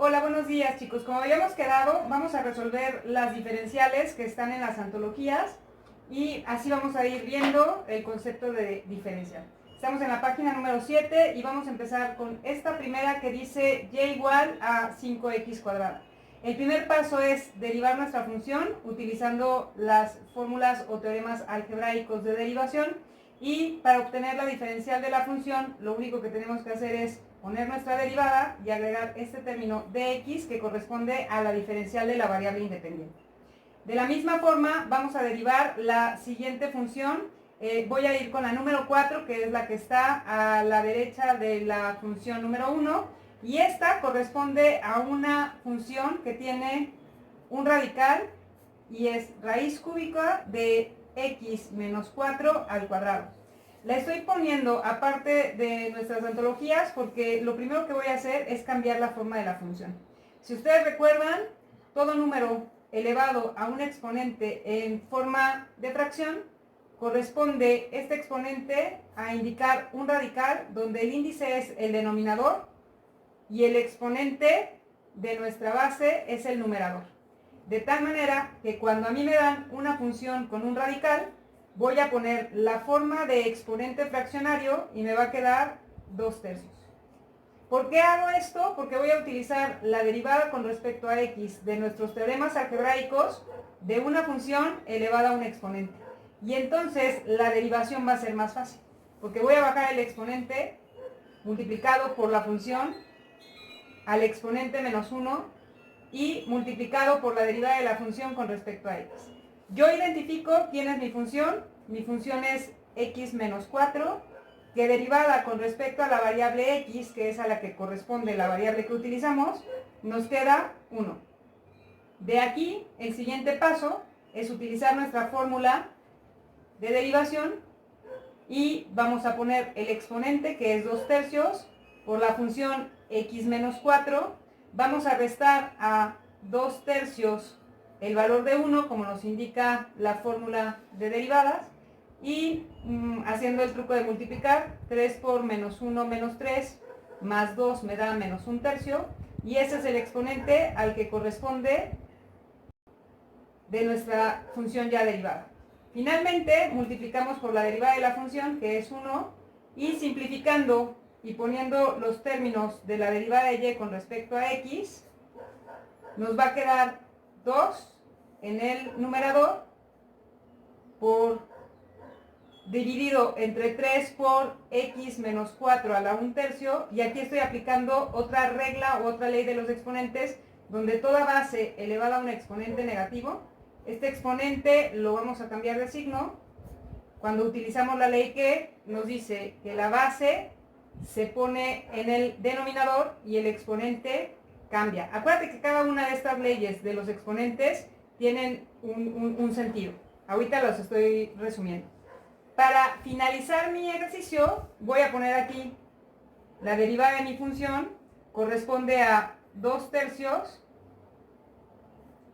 Hola, buenos días chicos. Como habíamos quedado, vamos a resolver las diferenciales que están en las antologías y así vamos a ir viendo el concepto de diferencial. Estamos en la página número 7 y vamos a empezar con esta primera que dice y igual a 5x cuadrada. El primer paso es derivar nuestra función utilizando las fórmulas o teoremas algebraicos de derivación, y para obtener la diferencial de la función lo único que tenemos que hacer es poner nuestra derivada y agregar este término dx que corresponde a la diferencial de la variable independiente. De la misma forma vamos a derivar la siguiente función. Voy a ir con la número 4, que es la que está a la derecha de la función número 1, y esta corresponde a una función que tiene un radical y es raíz cúbica de x menos 4 al cuadrado. La estoy poniendo aparte de nuestras antologías porque lo primero que voy a hacer es cambiar la forma de la función. Si ustedes recuerdan, todo número elevado a un exponente en forma de fracción corresponde este exponente a indicar un radical donde el índice es el denominador y el exponente de nuestra base es el numerador. De tal manera que cuando a mí me dan una función con un radical, voy a poner la forma de exponente fraccionario y me va a quedar 2/3. ¿Por qué hago esto? Porque voy a utilizar la derivada con respecto a x de nuestros teoremas algebraicos de una función elevada a un exponente. Y entonces la derivación va a ser más fácil, porque voy a bajar el exponente multiplicado por la función al exponente menos 1 y multiplicado por la derivada de la función con respecto a x. Yo identifico quién es mi función. Mi función es x menos 4, que derivada con respecto a la variable x, que es a la que corresponde la variable que utilizamos, nos queda 1. De aquí, el siguiente paso es utilizar nuestra fórmula de derivación y vamos a poner el exponente, que es 2/3, por la función x menos 4. Vamos a restar a 2/3 el valor de 1, como nos indica la fórmula de derivadas, y haciendo el truco de multiplicar, 3 por menos 1 menos 3, más 2 me da menos 1/3, y ese es el exponente al que corresponde de nuestra función ya derivada. Finalmente, multiplicamos por la derivada de la función, que es 1, y simplificando y poniendo los términos de la derivada de y con respecto a x, nos va a quedar 2 en el numerador por dividido entre 3 por x menos 4 a la 1/3, y aquí estoy aplicando otra regla o otra ley de los exponentes, donde toda base elevada a un exponente negativo, este exponente lo vamos a cambiar de signo cuando utilizamos la ley que nos dice que la base se pone en el denominador y el exponente cambia. Acuérdate que cada una de estas leyes de los exponentes tienen un sentido. Ahorita los estoy resumiendo. Para finalizar mi ejercicio, voy a poner aquí la derivada de mi función, corresponde a 2/3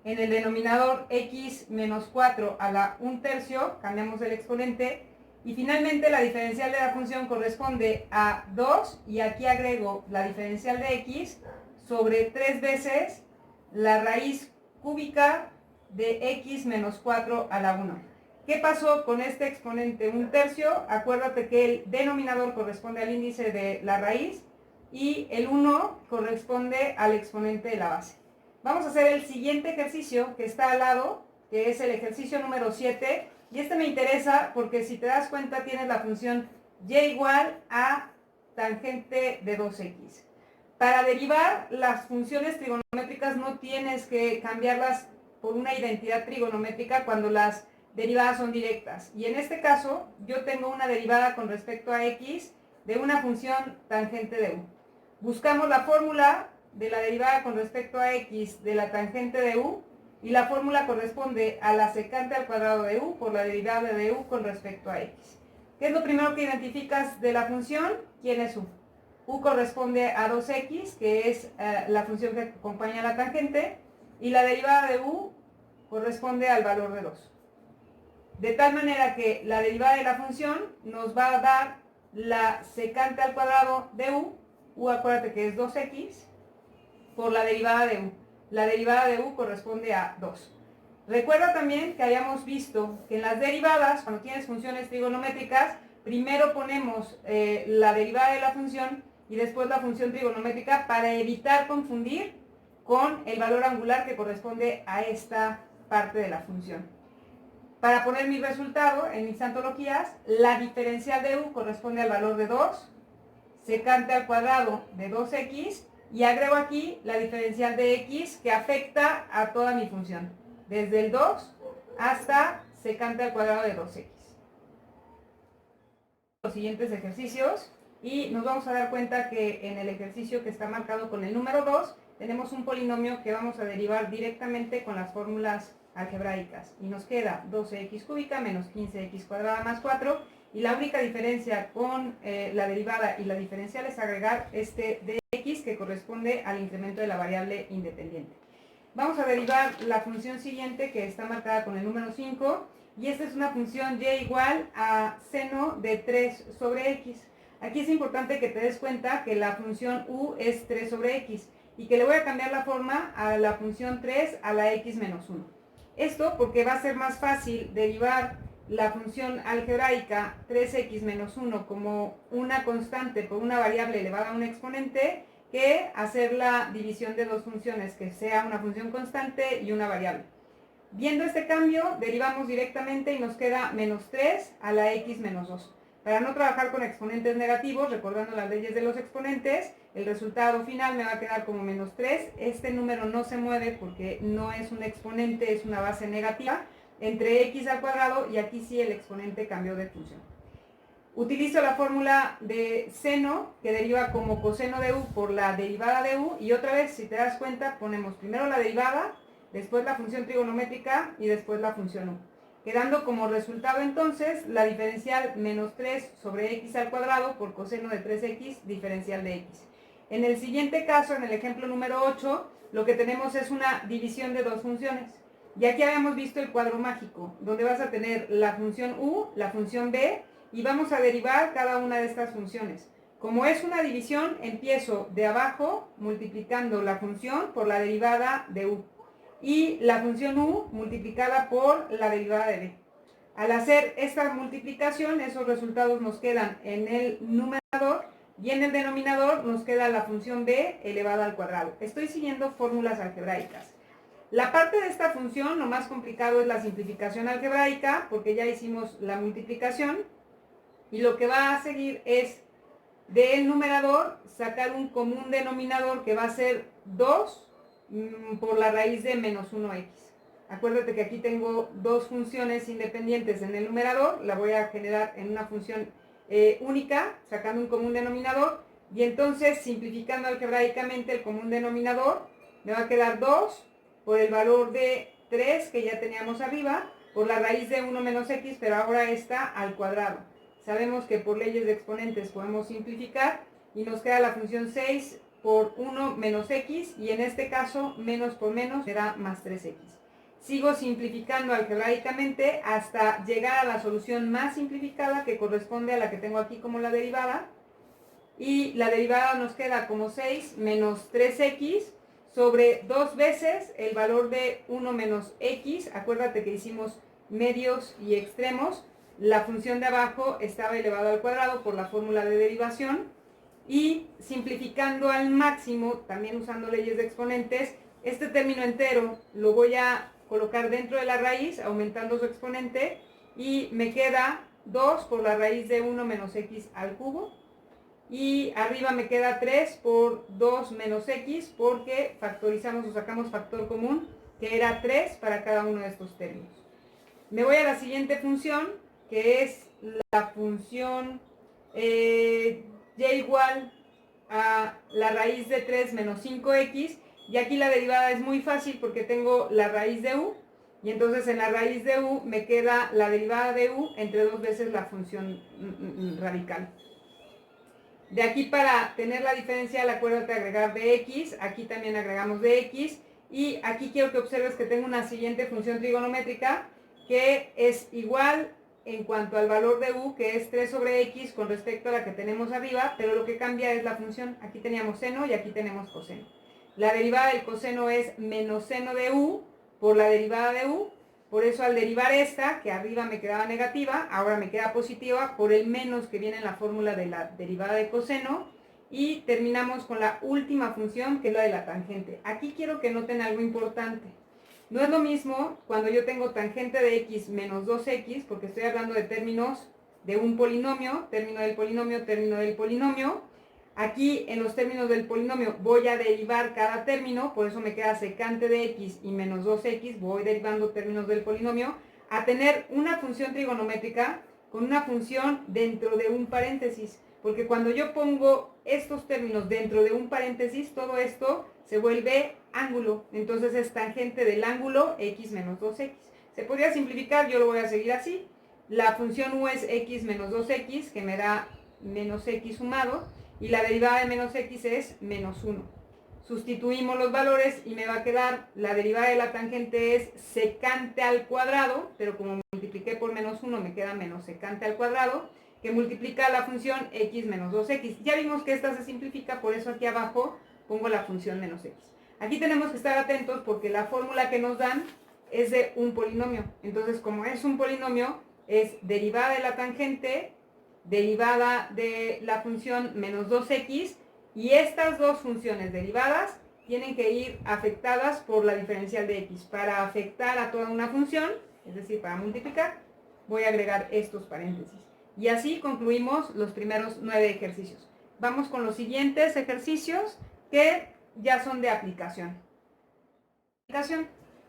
en el denominador x menos 4 a la 1/3, cambiamos el exponente, y finalmente la diferencial de la función corresponde a 2, y aquí agrego la diferencial de x sobre 3 veces la raíz cúbica de x menos 4 a la 1. ¿Qué pasó con este exponente 1/3? Acuérdate que el denominador corresponde al índice de la raíz y el 1 corresponde al exponente de la base. Vamos a hacer el siguiente ejercicio que está al lado, que es el ejercicio número 7, y este me interesa porque si te das cuenta tienes la función y igual a tangente de 2x. Para derivar las funciones trigonométricas no tienes que cambiarlas por una identidad trigonométrica cuando las derivadas son directas. Y en este caso yo tengo una derivada con respecto a x de una función tangente de u. Buscamos la fórmula de la derivada con respecto a x de la tangente de u, y la fórmula corresponde a la secante al cuadrado de u por la derivada de u con respecto a x. ¿Qué es lo primero que identificas de la función? ¿Quién es u? U corresponde a 2x, que es la función que acompaña a la tangente, y la derivada de u corresponde al valor de 2. De tal manera que la derivada de la función nos va a dar la secante al cuadrado de u acuérdate que es 2x, por la derivada de u. La derivada de u corresponde a 2. Recuerda también que habíamos visto que en las derivadas, cuando tienes funciones trigonométricas, primero ponemos la derivada de la función y después la función trigonométrica para evitar confundir con el valor angular que corresponde a esta parte de la función. Para poner mi resultado en mis antologías, la diferencial de u corresponde al valor de 2, secante al cuadrado de 2x, y agrego aquí la diferencial de x que afecta a toda mi función, desde el 2 hasta secante al cuadrado de 2x. Los siguientes ejercicios, y nos vamos a dar cuenta que en el ejercicio que está marcado con el número 2 tenemos un polinomio que vamos a derivar directamente con las fórmulas algebraicas, y nos queda 12x cúbica menos 15x cuadrada más 4, y la única diferencia con la derivada y la diferencial es agregar este dx que corresponde al incremento de la variable independiente. Vamos a derivar la función siguiente, que está marcada con el número 5, y esta es una función y igual a seno de 3 sobre x. Aquí es importante que te des cuenta que la función u es 3 sobre x, y que le voy a cambiar la forma a la función 3 a la x menos 1. Esto porque va a ser más fácil derivar la función algebraica 3x menos 1 como una constante por una variable elevada a un exponente, que hacer la división de dos funciones, que sea una función constante y una variable. Viendo este cambio, derivamos directamente y nos queda menos 3 a la x menos 2. Para no trabajar con exponentes negativos, recordando las leyes de los exponentes, el resultado final me va a quedar como menos 3. Este número no se mueve porque no es un exponente, es una base negativa, entre x al cuadrado, y aquí sí el exponente cambió de función. Utilizo la fórmula de seno, que deriva como coseno de u por la derivada de u, y otra vez, si te das cuenta, ponemos primero la derivada, después la función trigonométrica y después la función u, quedando como resultado entonces la diferencial menos 3 sobre x al cuadrado por coseno de 3x diferencial de x. En el siguiente caso, en el ejemplo número 8, lo que tenemos es una división de dos funciones. Y aquí habíamos visto el cuadro mágico, donde vas a tener la función u, la función b, y vamos a derivar cada una de estas funciones. Como es una división, empiezo de abajo multiplicando la función por la derivada de u, y la función u multiplicada por la derivada de b. Al hacer esta multiplicación, esos resultados nos quedan en el numerador, y en el denominador nos queda la función b elevada al cuadrado. Estoy siguiendo fórmulas algebraicas. La parte de esta función, lo más complicado es la simplificación algebraica, porque ya hicimos la multiplicación, y lo que va a seguir es del numerador sacar un común denominador que va a ser 2 por la raíz de menos 1x. Acuérdate que aquí tengo dos funciones independientes en el numerador, la voy a generar en una función única, sacando un común denominador, y entonces simplificando algebraicamente el común denominador, me va a quedar 2 por el valor de 3 que ya teníamos arriba, por la raíz de 1 menos x, pero ahora está al cuadrado. Sabemos que por leyes de exponentes podemos simplificar, y nos queda la función 6 por 1 menos x, y en este caso menos por menos será más 3x. Sigo simplificando algebraicamente hasta llegar a la solución más simplificada, que corresponde a la que tengo aquí como la derivada, y la derivada nos queda como 6 menos 3x sobre 2 veces el valor de 1 menos x. Acuérdate que hicimos medios y extremos. La función de abajo estaba elevada al cuadrado por la fórmula de derivación, y simplificando al máximo, también usando leyes de exponentes, este término entero lo voy a colocar dentro de la raíz, aumentando su exponente, y me queda 2 por la raíz de 1 menos x al cubo, y arriba me queda 3 por 2 menos x, porque factorizamos o sacamos factor común, que era 3 para cada uno de estos términos. Me voy a la siguiente función, que es la función y igual a la raíz de 3 menos 5x, y aquí la derivada es muy fácil porque tengo la raíz de u, y entonces en la raíz de u me queda la derivada de u entre dos veces la función radical. De aquí, para tener la diferencial, acuérdate agregar dx, aquí también agregamos dx, y aquí quiero que observes que tengo una siguiente función trigonométrica que es igual en cuanto al valor de u, que es 3 sobre x con respecto a la que tenemos arriba, pero lo que cambia es la función. Aquí teníamos seno y aquí tenemos coseno. La derivada del coseno es menos seno de u por la derivada de u. Por eso al derivar esta, que arriba me quedaba negativa, ahora me queda positiva por el menos que viene en la fórmula de la derivada de coseno. Y terminamos con la última función, que es la de la tangente. Aquí quiero que noten algo importante. No es lo mismo cuando yo tengo tangente de x menos 2x, porque estoy hablando de términos de un polinomio, término del polinomio, término del polinomio. Aquí en los términos del polinomio voy a derivar cada término, por eso me queda secante de x y menos 2x, voy derivando términos del polinomio, a tener una función trigonométrica con una función dentro de un paréntesis. Porque cuando yo pongo estos términos dentro de un paréntesis, todo esto se vuelve ángulo. Entonces es tangente del ángulo x menos 2x. Se podría simplificar, yo lo voy a seguir así. La función u es x menos 2x, que me da menos x sumado. Y la derivada de menos x es menos 1. Sustituimos los valores y me va a quedar, la derivada de la tangente es secante al cuadrado, pero como multipliqué por menos 1 me queda menos secante al cuadrado, que multiplica la función x menos 2x. Ya vimos que esta se simplifica, por eso aquí abajo pongo la función menos x. Aquí tenemos que estar atentos porque la fórmula que nos dan es de un polinomio. Entonces, como es un polinomio, es derivada de la tangente, derivada de la función menos 2x, y estas dos funciones derivadas tienen que ir afectadas por la diferencial de x. Para afectar a toda una función, es decir, para multiplicar, voy a agregar estos paréntesis. Y así concluimos los primeros 9 ejercicios. Vamos con los siguientes ejercicios que ya son de aplicación.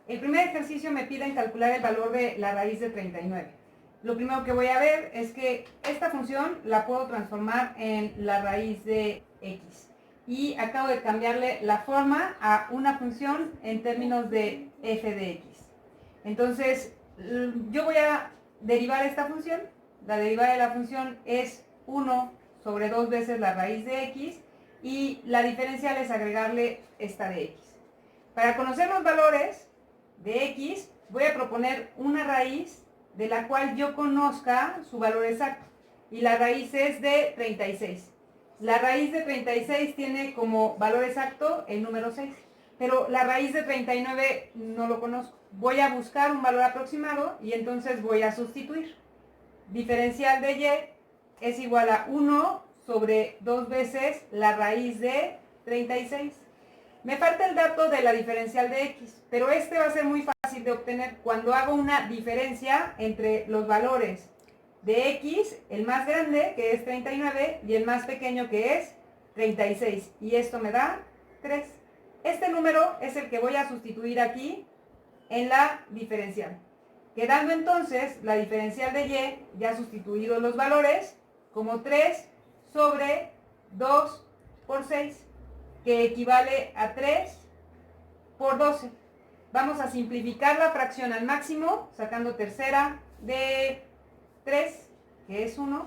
El primer ejercicio me piden calcular el valor de la raíz de 39. Lo primero que voy a ver es que esta función la puedo transformar en la raíz de x. Y acabo de cambiarle la forma a una función en términos de f de x. Entonces, yo voy a derivar esta función. La derivada de la función es 1 sobre 2 veces la raíz de x. Y la diferencial es agregarle esta de x. Para conocer los valores de x, voy a proponer una raíz de la cual yo conozca su valor exacto. Y la raíz es de 36. La raíz de 36 tiene como valor exacto el número 6. Pero la raíz de 39 no lo conozco. Voy a buscar un valor aproximado y entonces voy a sustituir. Diferencial de y es igual a 1 sobre 2 veces la raíz de 36. Me falta el dato de la diferencial de x, pero este va a ser muy fácil de obtener cuando hago una diferencia entre los valores de x, el más grande que es 39 y el más pequeño que es 36, y esto me da 3. Este número es el que voy a sustituir aquí en la diferencial, quedando entonces la diferencial de y, ya sustituidos los valores, como 3 sobre 2 por 6, que equivale a 3 por 12. Vamos a simplificar la fracción al máximo, sacando tercera de 3, que es 1,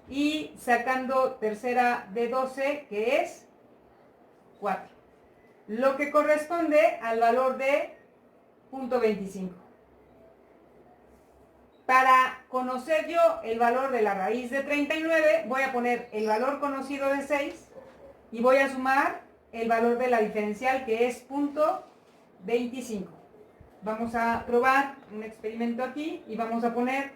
y sacando tercera de 12, que es 4. Lo que corresponde al valor de 0.25. Para conocer yo el valor de la raíz de 39, voy a poner el valor conocido de 6 y voy a sumar el valor de la diferencial, que es 0.25. Vamos a probar un experimento aquí y vamos a poner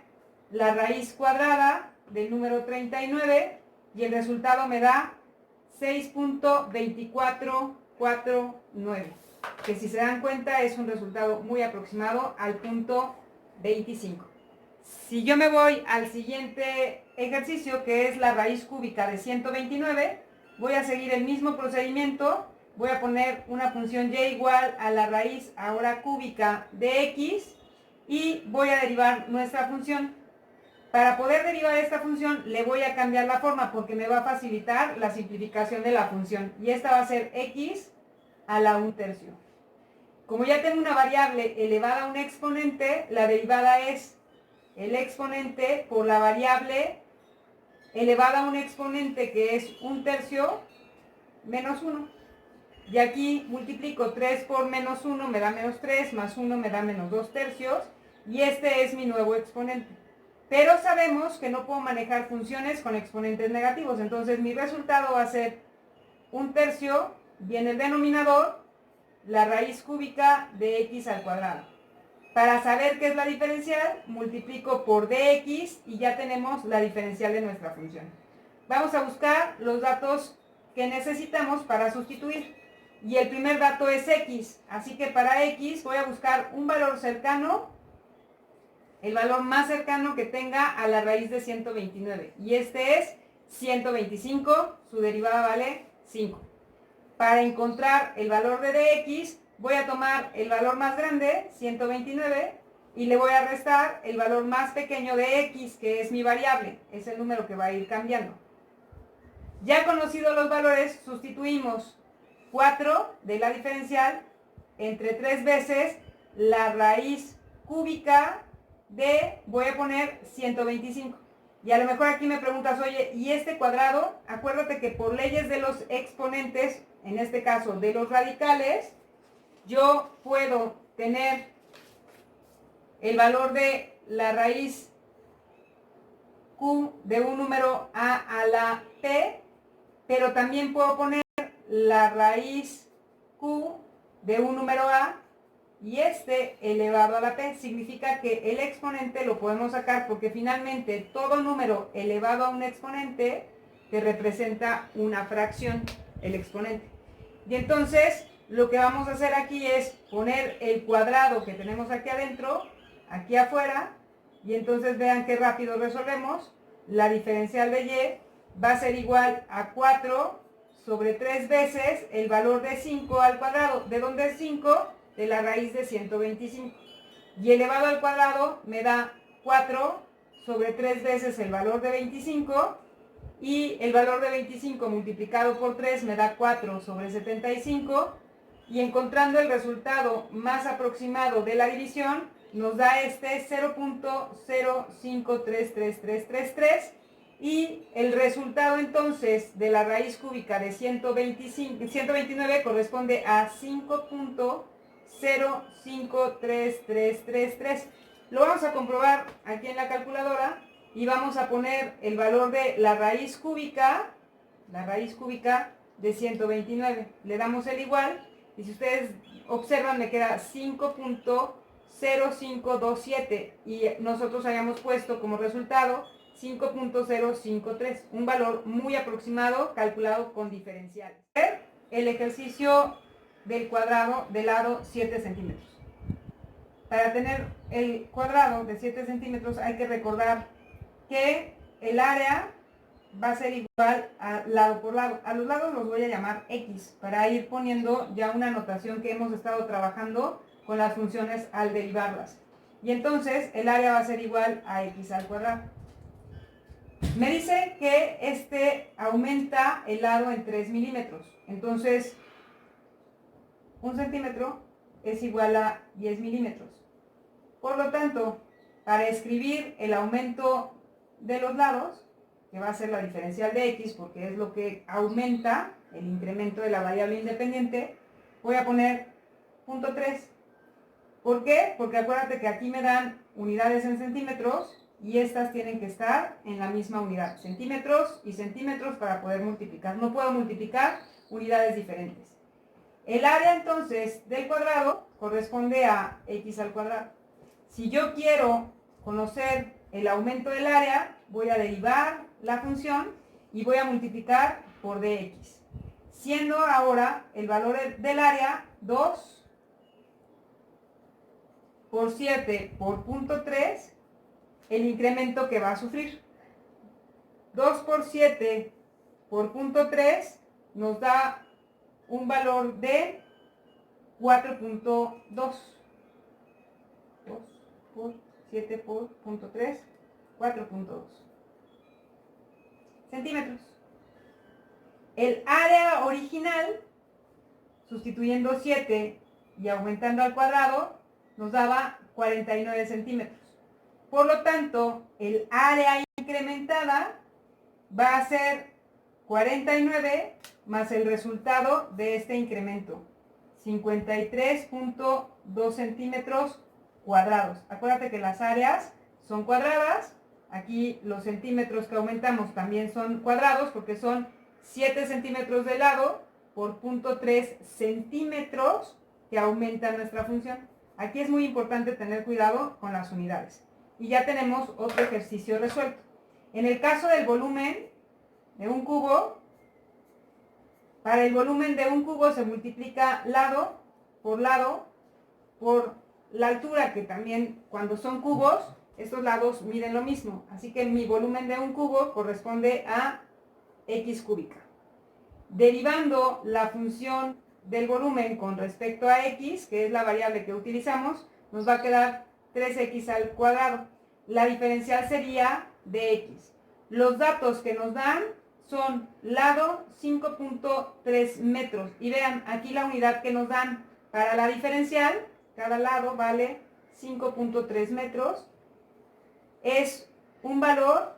la raíz cuadrada del número 39 y el resultado me da 6.2449, que si se dan cuenta es un resultado muy aproximado al punto 25. Si yo me voy al siguiente ejercicio, que es la raíz cúbica de 129, voy a seguir el mismo procedimiento. Voy a poner una función y igual a la raíz ahora cúbica de x y voy a derivar nuestra función. Para poder derivar esta función le voy a cambiar la forma porque me va a facilitar la simplificación de la función. Y esta va a ser x a la 1/3. Como ya tengo una variable elevada a un exponente, la derivada es el exponente por la variable elevada a un exponente que es 1/3 menos 1. Y aquí multiplico 3 por menos 1, me da menos 3, más 1 me da menos 2/3, y este es mi nuevo exponente. Pero sabemos que no puedo manejar funciones con exponentes negativos, entonces mi resultado va a ser 1/3 y en el denominador la raíz cúbica de x al cuadrado. Para saber qué es la diferencial, multiplico por dx y ya tenemos la diferencial de nuestra función. Vamos a buscar los datos que necesitamos para sustituir. Y el primer dato es x, así que para x voy a buscar un valor cercano, el valor más cercano que tenga a la raíz de 129. Y este es 125, su derivada vale 5. Para encontrar el valor de dx, voy a tomar el valor más grande, 129, y le voy a restar el valor más pequeño de x, que es mi variable, es el número que va a ir cambiando. Ya conocidos los valores, sustituimos 4 de la diferencial entre 3 veces la raíz cúbica de, voy a poner 125. Y a lo mejor aquí me preguntas, oye, ¿y este cuadrado? Acuérdate que por leyes de los exponentes, en este caso de los radicales, yo puedo tener el valor de la raíz q de un número a la p, pero también puedo poner la raíz q de un número a y este elevado a la p. Significa que el exponente lo podemos sacar porque finalmente todo número elevado a un exponente te representa una fracción, el exponente. Y entonces lo que vamos a hacer aquí es poner el cuadrado que tenemos aquí adentro, aquí afuera, y entonces vean qué rápido resolvemos. La diferencial de y va a ser igual a 4 sobre 3 veces el valor de 5 al cuadrado. ¿De dónde es 5? De la raíz de 125. Y elevado al cuadrado me da 4 sobre 3 veces el valor de 25. Y el valor de 25 multiplicado por 3 me da 4 sobre 75. Y encontrando el resultado más aproximado de la división, nos da este 0.05333333. Y el resultado entonces de la raíz cúbica de 129 corresponde a 5.053333. Lo vamos a comprobar aquí en la calculadora y vamos a poner el valor de la raíz cúbica de 129. Le damos el igual y si ustedes observan me queda 5.0527 y nosotros habíamos puesto como resultado 5.053, un valor muy aproximado calculado con diferenciales. El ejercicio del cuadrado del lado 7 centímetros. Para tener el cuadrado de 7 centímetros hay que recordar que el área va a ser igual a lado por lado. A los lados los voy a llamar X para ir poniendo ya una notación que hemos estado trabajando con las funciones al derivarlas. Y entonces el área va a ser igual a X al cuadrado. Me dice que este aumenta el lado en 3 milímetros. Entonces, 1 centímetro es igual a 10 milímetros. Por lo tanto, para escribir el aumento de los lados, que va a ser la diferencial de x, porque es lo que aumenta el incremento de la variable independiente, voy a poner 0.3. ¿Por qué? Porque acuérdate que aquí me dan unidades en centímetros y estas tienen que estar en la misma unidad, centímetros y centímetros para poder multiplicar. No puedo multiplicar unidades diferentes. El área entonces del cuadrado corresponde a x al cuadrado. Si yo quiero conocer el aumento del área, voy a derivar la función y voy a multiplicar por dx. Siendo ahora el valor del área 2 por 7 por 0.3, el incremento que va a sufrir. 2 por 7 por 0.3 nos da un valor de 4.2. 2 por 7 por 0.3, 4.2 centímetros. El área original, sustituyendo 7 y aumentando al cuadrado, nos daba 49 centímetros. Por lo tanto, el área incrementada va a ser 49 más el resultado de este incremento, 53.2 centímetros cuadrados. Acuérdate que las áreas son cuadradas. Aquí los centímetros que aumentamos también son cuadrados porque son 7 centímetros de lado por 0.3 centímetros que aumenta nuestra función. Aquí es muy importante tener cuidado con las unidades. Y ya tenemos otro ejercicio resuelto. En el caso del volumen de un cubo, para el volumen de un cubo se multiplica lado por la altura, que también cuando son cubos, estos lados miden lo mismo. Así que mi volumen de un cubo corresponde a x cúbica. Derivando la función del volumen con respecto a x, que es la variable que utilizamos, nos va a quedar 3x al cuadrado. La diferencial sería de x. Los datos que nos dan son lado 5.3 metros. Y vean, aquí la unidad que nos dan para la diferencial, cada lado vale 5.3 metros. Es un valor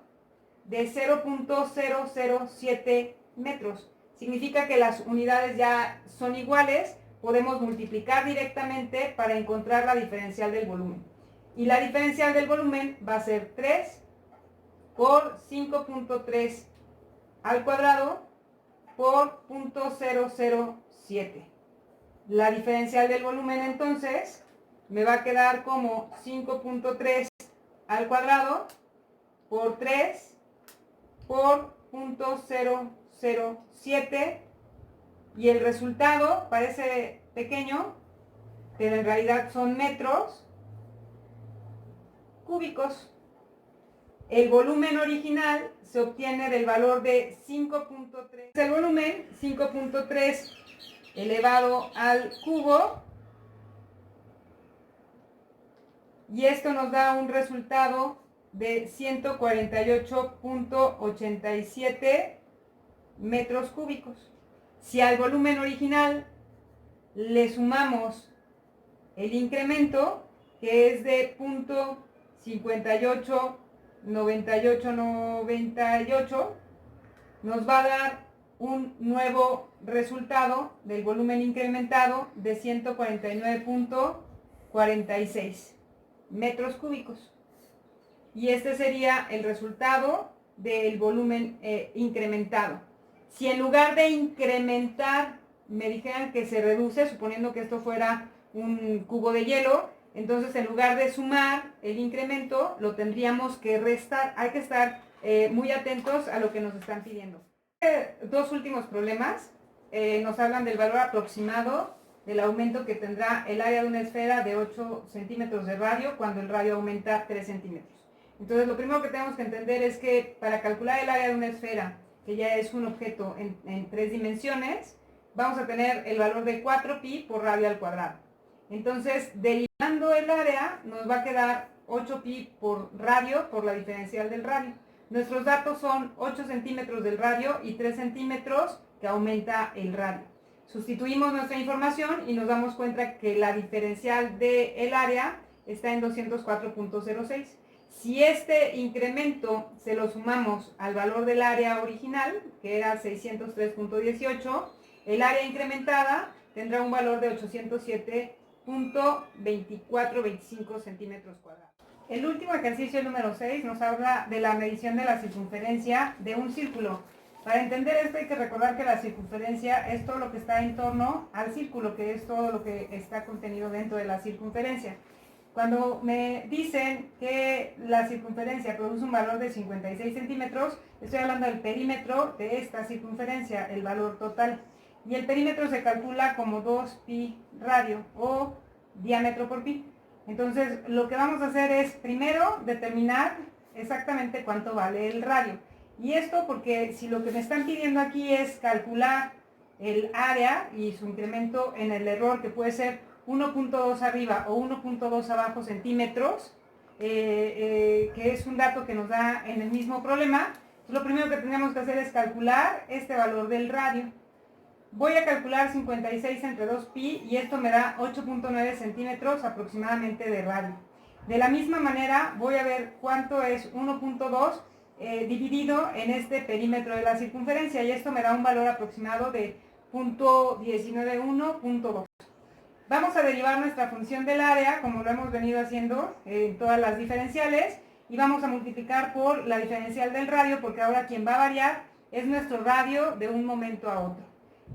de 0.007 metros. Significa que las unidades ya son iguales, podemos multiplicar directamente para encontrar la diferencial del volumen. Y la diferencial del volumen va a ser 3 por 5.3 al cuadrado por 0.007. La diferencial del volumen entonces me va a quedar como 5.3 al cuadrado por 3 por 0.007, y el resultado parece pequeño, pero en realidad son metros cúbicos. El volumen original se obtiene del valor de 5.3. El volumen 5.3 elevado al cubo, y esto nos da un resultado de 148.87 metros cúbicos. Si al volumen original le sumamos el incremento, que es de 0.589898, nos va a dar un nuevo resultado del volumen incrementado de 149.46 metros cúbicos. Y este sería el resultado del volumen incrementado. Si en lugar de incrementar me dijeran que se reduce, suponiendo que esto fuera un cubo de hielo, entonces en lugar de sumar el incremento, lo tendríamos que restar. Hay que estar muy atentos a lo que nos están pidiendo. Dos últimos problemas nos hablan del valor aproximado del aumento que tendrá el área de una esfera de 8 centímetros de radio cuando el radio aumenta 3 centímetros. Entonces lo primero que tenemos que entender es que para calcular el área de una esfera, que ya es un objeto en 3 dimensiones, vamos a tener el valor de 4pi por radio al cuadrado. Entonces, derivando el área, nos va a quedar 8pi por radio por la diferencial del radio. Nuestros datos son 8 centímetros del radio y 3 centímetros que aumenta el radio. Sustituimos nuestra información y nos damos cuenta que la diferencial del área está en 204.06. Si este incremento se lo sumamos al valor del área original, que era 603.18, el área incrementada tendrá un valor de 807.2425 centímetros cuadrados. El último ejercicio, número 6, nos habla de la medición de la circunferencia de un círculo. Para entender esto hay que recordar que la circunferencia es todo lo que está en torno al círculo, que es todo lo que está contenido dentro de la circunferencia. Cuando me dicen que la circunferencia produce un valor de 56 centímetros, estoy hablando del perímetro de esta circunferencia, el valor total. Y el perímetro se calcula como 2pi radio o diámetro por pi. Entonces, lo que vamos a hacer es primero determinar exactamente cuánto vale el radio. Y esto porque si lo que me están pidiendo aquí es calcular el área y su incremento en el error, que puede ser 1.2 arriba o 1.2 abajo centímetros, que es un dato que nos da en el mismo problema, lo primero que tenemos que hacer es calcular este valor del radio. Voy a calcular 56 entre 2pi y esto me da 8.9 centímetros aproximadamente de radio. De la misma manera voy a ver cuánto es 1.2 dividido en este perímetro de la circunferencia, y esto me da un valor aproximado de 0.191.2. Vamos a derivar nuestra función del área, como lo hemos venido haciendo en todas las diferenciales, y vamos a multiplicar por la diferencial del radio, porque ahora quien va a variar es nuestro radio de un momento a otro.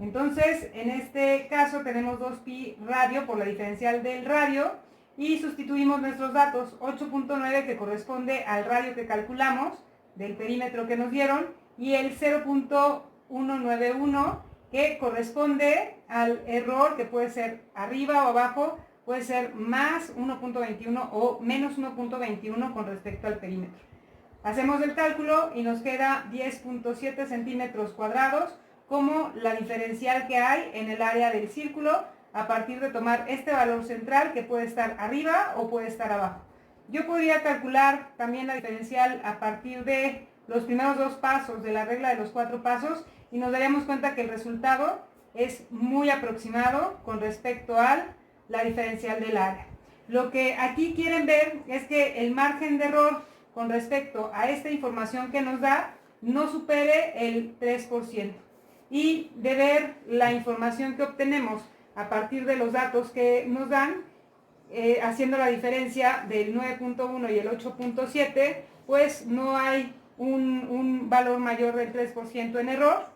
Entonces, en este caso tenemos 2pi radio por la diferencial del radio y sustituimos nuestros datos, 8.9 que corresponde al radio que calculamos del perímetro que nos dieron y el 0.191 que corresponde al error que puede ser arriba o abajo, puede ser más 1.21 o menos 1.21 con respecto al perímetro. Hacemos el cálculo y nos queda 10.7 centímetros cuadrados como la diferencial que hay en el área del círculo a partir de tomar este valor central que puede estar arriba o puede estar abajo. Yo podría calcular también la diferencial a partir de los primeros 2 pasos de la regla de los 4 pasos y nos daríamos cuenta que el resultado es muy aproximado con respecto a la diferencial del área. Lo que aquí quieren ver es que el margen de error con respecto a esta información que nos da no supere el 3%. Y de ver la información que obtenemos a partir de los datos que nos dan, haciendo la diferencia del 9.1 y el 8.7, pues no hay un valor mayor del 3% en error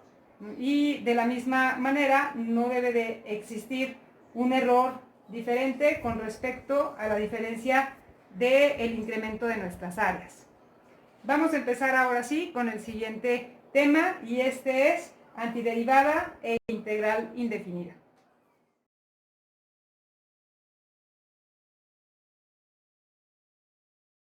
y de la misma manera no debe de existir un error diferente con respecto a la diferencia del incremento de nuestras áreas. Vamos a empezar ahora sí con el siguiente tema y este es antiderivada e integral indefinida.